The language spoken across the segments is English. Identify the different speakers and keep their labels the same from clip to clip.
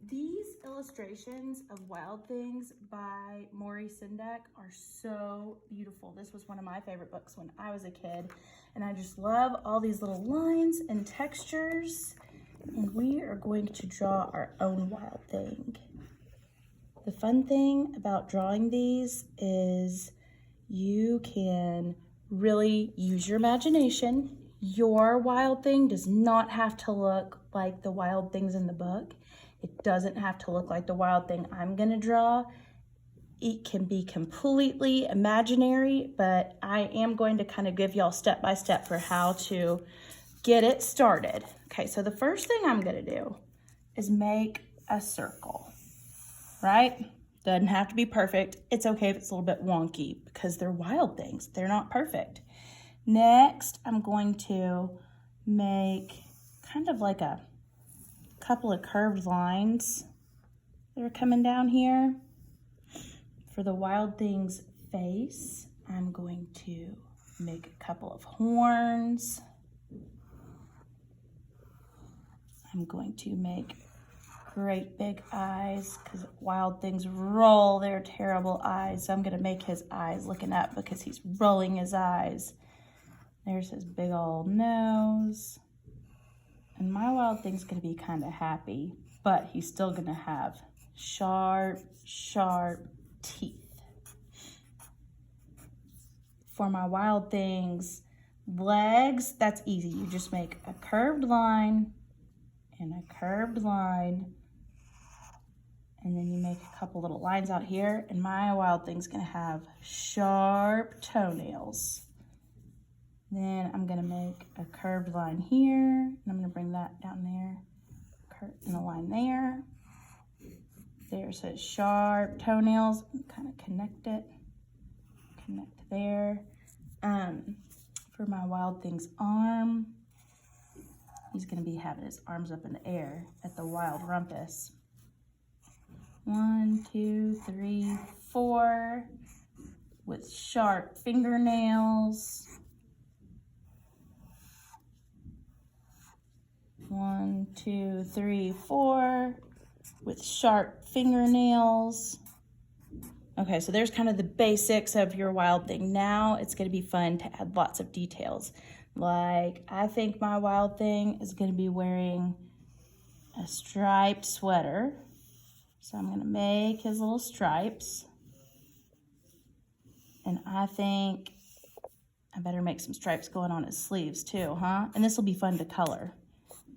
Speaker 1: These illustrations of Wild Things by Maury Sendak are so beautiful. This was one of my favorite books when I was a kid, and I just love all these little lines and textures. And we are going to draw our own Wild Thing. The fun thing about drawing these is you can really use your imagination. Your Wild Thing does not have to look like the Wild Things in the book. It doesn't have to look like the Wild Thing I'm gonna draw. It can be completely imaginary, but I am going to kind of give y'all step by step for how to get it started. Okay, so the first thing I'm gonna do is make a circle, right? Doesn't have to be perfect. It's okay if it's a little bit wonky because they're Wild Things. They're not perfect. Next, I'm going to make kind of like a couple of curved lines that are coming down here. For the Wild Thing's face, I'm going to make a couple of horns. I'm going to make great big eyes because Wild Things roll their terrible eyes. So I'm going to make his eyes looking up because he's rolling his eyes. There's his big old nose. And my Wild Thing's going to be kind of happy, but he's still going to have sharp, sharp teeth. For my Wild Thing's legs, that's easy. You just make a curved line and a curved line, and then you make a couple little lines out here, and my Wild Thing's going to have sharp toenails. Then I'm going to make a curved line here, and I'm going to bring that down there, and a line there. There's his sharp toenails. Kind of connect it, connect there. For my Wild Thing's arm, he's going to be having his arms up in the air at the wild rumpus. 1, 2, 3, 4, with sharp fingernails. 1, 2, 3, 4, with sharp fingernails. Okay, so there's kind of the basics of your Wild Thing. Now it's going to be fun to add lots of details. Like, I think my Wild Thing is going to be wearing a striped sweater. So I'm going to make his little stripes. And I think I better make some stripes going on his sleeves too, huh? And this will be fun to color.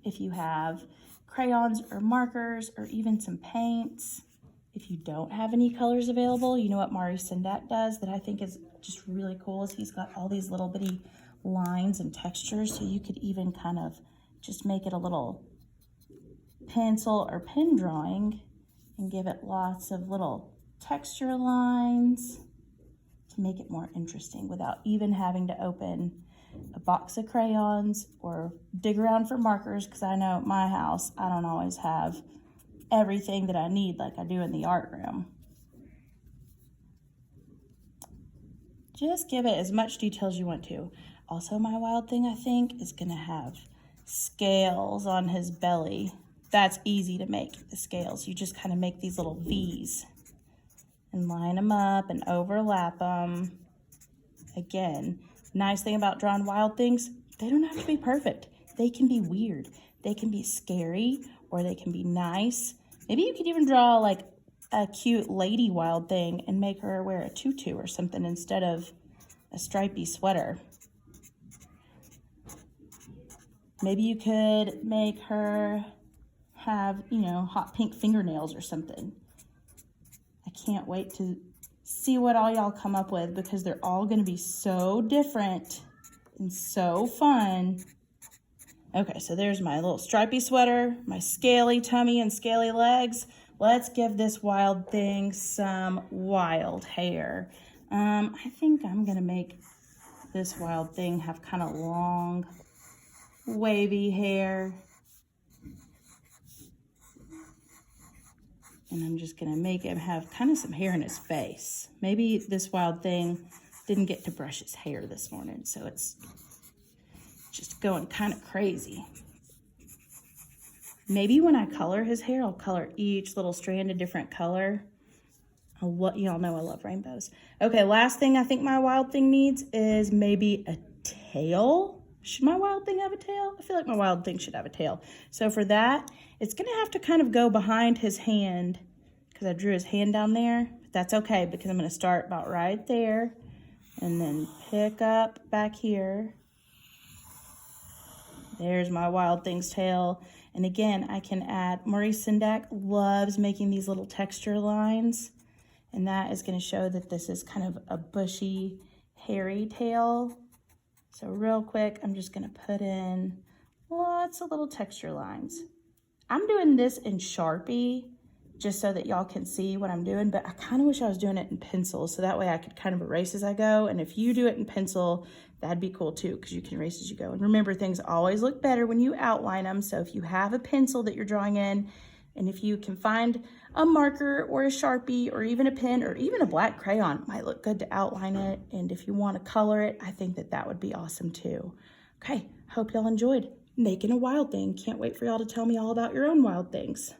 Speaker 1: If you have crayons or markers or even some paints. If you don't have any colors available, you know what Maury Sendak does that I think is just really cool is he's got all these little bitty lines and textures, so you could even kind of just make it a little pencil or pen drawing and give it lots of little texture lines to make it more interesting without even having to open a box of crayons or dig around for markers, because I know at my house I don't always have everything that I need like I do in the art room. Just give it as much detail as you want to. Also, my Wild Thing, I think, is gonna have scales on his belly. That's easy to make, the scales. You just kind of make these little V's and line them up and overlap them. Again, nice thing about drawing Wild Things, they don't have to be perfect. They can be weird. They can be scary, or they can be nice. Maybe you could even draw like a cute lady Wild Thing and make her wear a tutu or something instead of a stripy sweater. Maybe you could make her have, you know, hot pink fingernails or something. I can't wait to see what all y'all come up with because they're all going to be so different and so fun. Okay, so there's my little stripy sweater, my scaly tummy and scaly legs. Let's give this Wild Thing some wild hair. I think I'm gonna make this Wild Thing have kind of long, wavy hair. And I'm just gonna make him have kind of some hair in his face. Maybe this Wild Thing didn't get to brush his hair this morning, so it's just going kind of crazy. Maybe when I color his hair, I'll color each little strand a different color. Y'all know I love rainbows. Okay, last thing I think my wild thing needs is maybe a tail. Should my wild thing have a tail? I feel like my wild thing should have a tail. So for that, it's gonna have to kind of go behind his hand because I drew his hand down there. But that's okay because I'm gonna start about right there and then pick up back here. There's my wild thing's tail. And again, I can add, Maurice Sendak loves making these little texture lines. And that is going to show that this is kind of a bushy, hairy tail. So real quick, I'm just going to put in lots of little texture lines. I'm doing this in Sharpie just so that y'all can see what I'm doing, but I kind of wish I was doing it in pencil so that way I could kind of erase as I go. And if you do it in pencil, that'd be cool too because you can erase as you go. And remember, things always look better when you outline them. So if you have a pencil that you're drawing in, and if you can find a marker or a Sharpie or even a pen or even a black crayon, it might look good to outline it. And if you want to color it, I think that that would be awesome too. Okay, hope y'all enjoyed making a wild thing. Can't wait for y'all to tell me all about your own wild things.